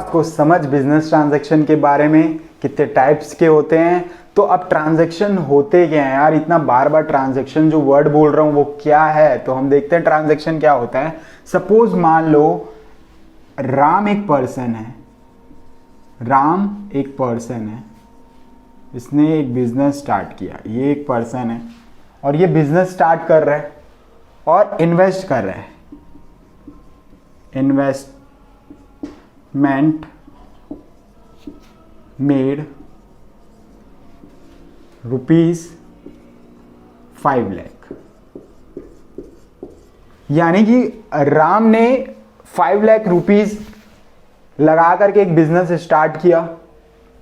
आपको समझ business transaction के बारे में, कितने टाइप्स के होते हैं। तो अब ट्रांजैक्शन होते क्या है यार, इतना बार बार ट्रांजैक्शन जो वर्ड बोल रहा हूँ वो क्या है, तो हम देखते हैं ट्रांजैक्शन क्या होता है। सपोज मान लो राम एक पर्सन है, राम एक पर्सन है, इसने एक बिजनेस स्टार्ट किया, ये एक पर्सन है और ये बिजनेस स्टार्ट कर रहा है और इन्वेस्ट कर रहा है। इन्वेस्टमेंट मेड ₹5 लाख, यानी कि राम ने 5 लाख रुपीस लगा करके एक बिजनेस स्टार्ट किया।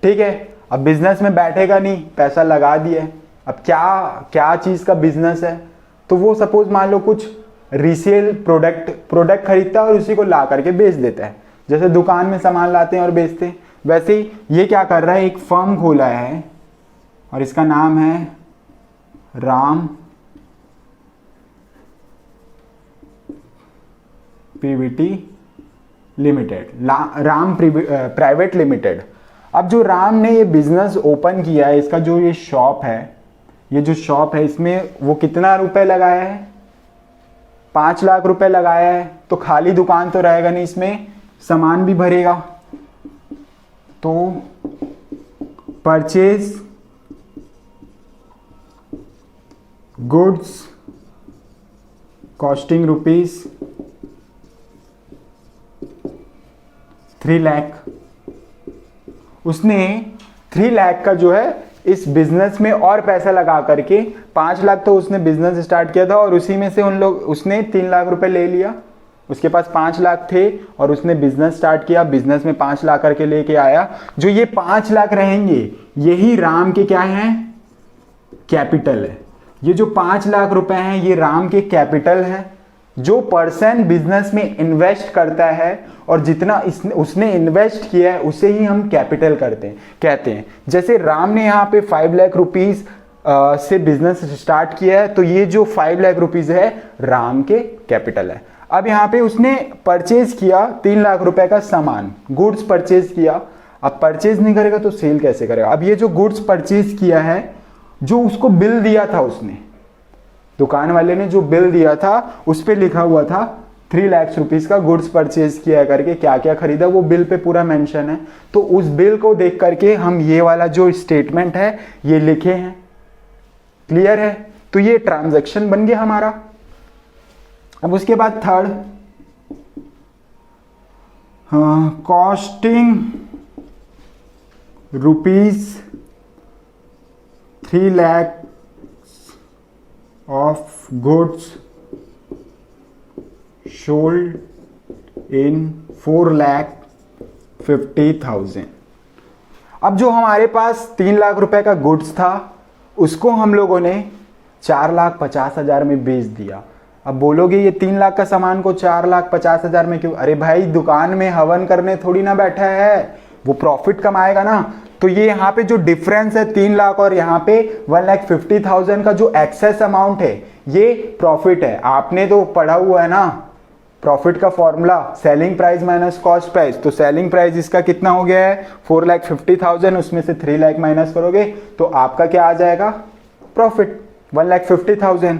ठीक है, अब बिजनेस में बैठेगा नहीं, पैसा लगा दिया। अब क्या चीज का बिजनेस है, तो वो सपोज मान लो कुछ रीसेल प्रोडक्ट खरीदता है और उसी को ला करके बेच देता है। जैसे दुकान में सामान लाते हैं और बेचते हैं, वैसे ही ये क्या कर रहा है, एक फर्म खोला है और इसका नाम है Ram Pvt limited, Ram private limited. अब जो राम ने ये बिजनेस ओपन किया है, इसका जो ये शॉप है, ये जो शॉप है इसमें वो कितना रुपए लगाया है, 5 लाख रुपए लगाया है। तो खाली दुकान तो रहेगा नहीं, इसमें सामान भी भरेगा। तो परचेज गुड्स कॉस्टिंग ₹3 लाख। उसने 3 लाख का जो है इस बिजनेस में और पैसा लगा करके 5 लाख तो उसने बिजनेस स्टार्ट किया था और उसी में से उसने 3 लाख रुपए ले लिया। उसके पास 5 लाख थे और उसने बिजनेस स्टार्ट किया, बिजनेस में 5 लाख करके लेके आया। जो ये 5 लाख रहेंगे यही राम के क्या हैं, कैपिटल है। ये जो 5 लाख रुपए हैं ये राम के कैपिटल है। जो पर्सन बिजनेस में इन्वेस्ट करता है और जितना उसने इन्वेस्ट किया है उसे ही हम कैपिटल कहते हैं। जैसे राम ने यहाँ पे 5 लाख रुपीज से बिजनेस स्टार्ट किया है, तो ये जो 5 लाख रुपीज है राम के कैपिटल है। अब यहाँ पे उसने परचेज किया 3 लाख रुपए का सामान, गुड्स परचेज किया। अब परचेज नहीं करेगा तो सेल कैसे करेगा। अब ये जो गुड्स परचेज किया है, जो उसको बिल दिया था, उसने दुकान वाले ने जो बिल दिया था उस पे लिखा हुआ था 3 लाख रुपीस का गुड्स परचेज किया करके, क्या क्या खरीदा वो बिल पे पूरा मेंशन है। तो उस बिल को देख करके हम ये वाला जो स्टेटमेंट है ये लिखे हैं। क्लियर है, तो ये ट्रांजैक्शन बन गया हमारा। अब उसके बाद third, costing ₹3 lakh of goods sold in 4,50,000। अब जो हमारे पास 3 लाख रुपए का गुड्स था उसको हम लोगों ने 4,50,000 में बेच दिया। अब बोलोगे ये 3 लाख का सामान को 4,50,000 में क्यों? अरे भाई दुकान में हवन करने थोड़ी ना बैठा है, वो प्रॉफिट कमाएगा ना। तो ये यहाँ पे जो डिफरेंस है 3 लाख और यहाँ पे 1,50,000 का जो एक्सेस अमाउंट है ये प्रॉफिट है। आपने तो पढ़ा हुआ है ना प्रॉफिट का formula, selling price minus cost price. तो सेलिंग प्राइस इसका कितना हो गया है 4,50,000, उसमें से 3 लाख माइनस करोगे तो आपका क्या आ जाएगा, प्रॉफिट 1,50,000।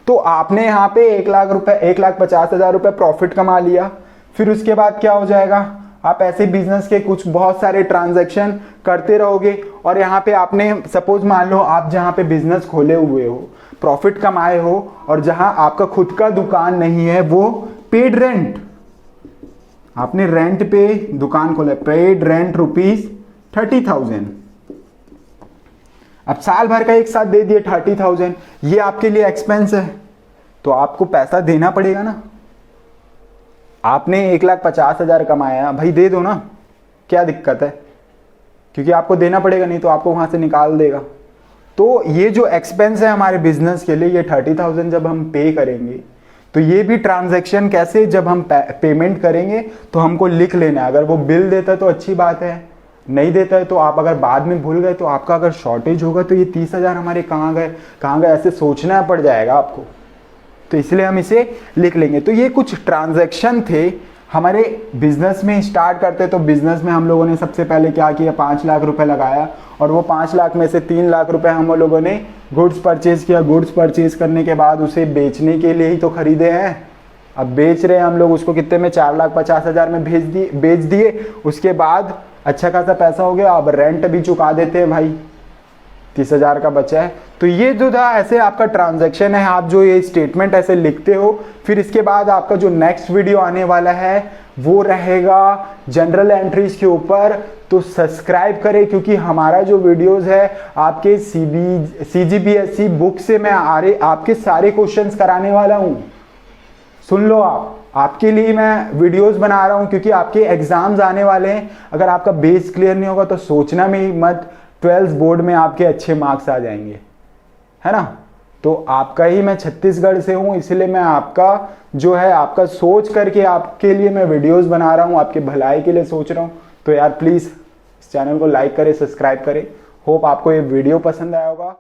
तो आपने यहाँ पे 1,50,000 रुपए प्रॉफिट कमा लिया। फिर उसके बाद क्या हो जाएगा, आप ऐसे बिजनेस के कुछ बहुत सारे ट्रांजैक्शन करते रहोगे और यहाँ पे आपने सपोज मान लो आप जहाँ पे बिजनेस खोले हुए हो, प्रॉफिट कमाए हो और जहाँ आपका खुद का दुकान नहीं है वो पेड रेंट, आपने रेंट पे दुकान खोला, पेड रेंट ₹30,000। अब साल भर का एक साथ दे दिए 30,000, ये आपके लिए एक्सपेंस है तो आपको पैसा देना पड़ेगा ना। आपने 1,50,000 कमाया, भाई दे दो ना, क्या दिक्कत है, क्योंकि आपको देना पड़ेगा, नहीं तो आपको वहां से निकाल देगा। तो ये जो एक्सपेंस है हमारे बिजनेस के लिए, ये 30,000 जब हम पे करेंगे तो ये भी ट्रांजैक्शन कैसे, जब हम पेमेंट करेंगे तो हमको लिख लेना है। अगर वो बिल देता है तो अच्छी बात है, नहीं देता है तो आप अगर बाद में भूल गए तो आपका अगर शॉर्टेज होगा तो ये 30,000 हमारे कहाँ गए ऐसे सोचना पड़ जाएगा आपको। तो इसलिए हम इसे लिख लेंगे। तो ये कुछ ट्रांजैक्शन थे हमारे बिजनेस में स्टार्ट करते तो बिजनेस में हम लोगों ने सबसे पहले क्या किया, 5 लाख रुपए लगाया और वो 5 लाख में से 3 लाख रुपए हम लोगों ने गुड्स परचेज किया। गुड्स परचेज करने के बाद उसे बेचने के लिए ही तो खरीदे हैं। अब बेच रहे हैं हम लोग उसको कितने में, 4,50,000 में बेच दिए। उसके बाद अच्छा खासा पैसा हो गया। अब रेंट भी चुका देते हैं भाई, 30,000 का बचा है। तो ये जो था ऐसे आपका ट्रांजैक्शन है, आप जो ये स्टेटमेंट ऐसे लिखते हो। फिर इसके बाद आपका जो नेक्स्ट वीडियो आने वाला है वो रहेगा जनरल एंट्रीज के ऊपर। तो सब्सक्राइब करें, क्योंकि हमारा जो वीडियोस है आपके CGPSC बुक से मैं आपके सारे क्वेश्चंस कराने वाला हूं। सुन लो, आपके लिए मैं वीडियोस बना रहा हूं, क्योंकि आपके एग्जाम्स आने वाले हैं। अगर आपका बेस क्लियर नहीं होगा तो सोचना में ही मत, 12th बोर्ड में आपके अच्छे मार्क्स आ जाएंगे, है ना। तो आपका ही मैं छत्तीसगढ़ से हूं, इसलिए मैं आपका जो है आपका सोच करके आपके लिए मैं वीडियोस बना रहा हूं, आपके भलाई के लिए सोच रहा हूं। तो यार प्लीज इस चैनल को लाइक करें, सब्सक्राइब करें। होप आपको ये वीडियो पसंद आया होगा।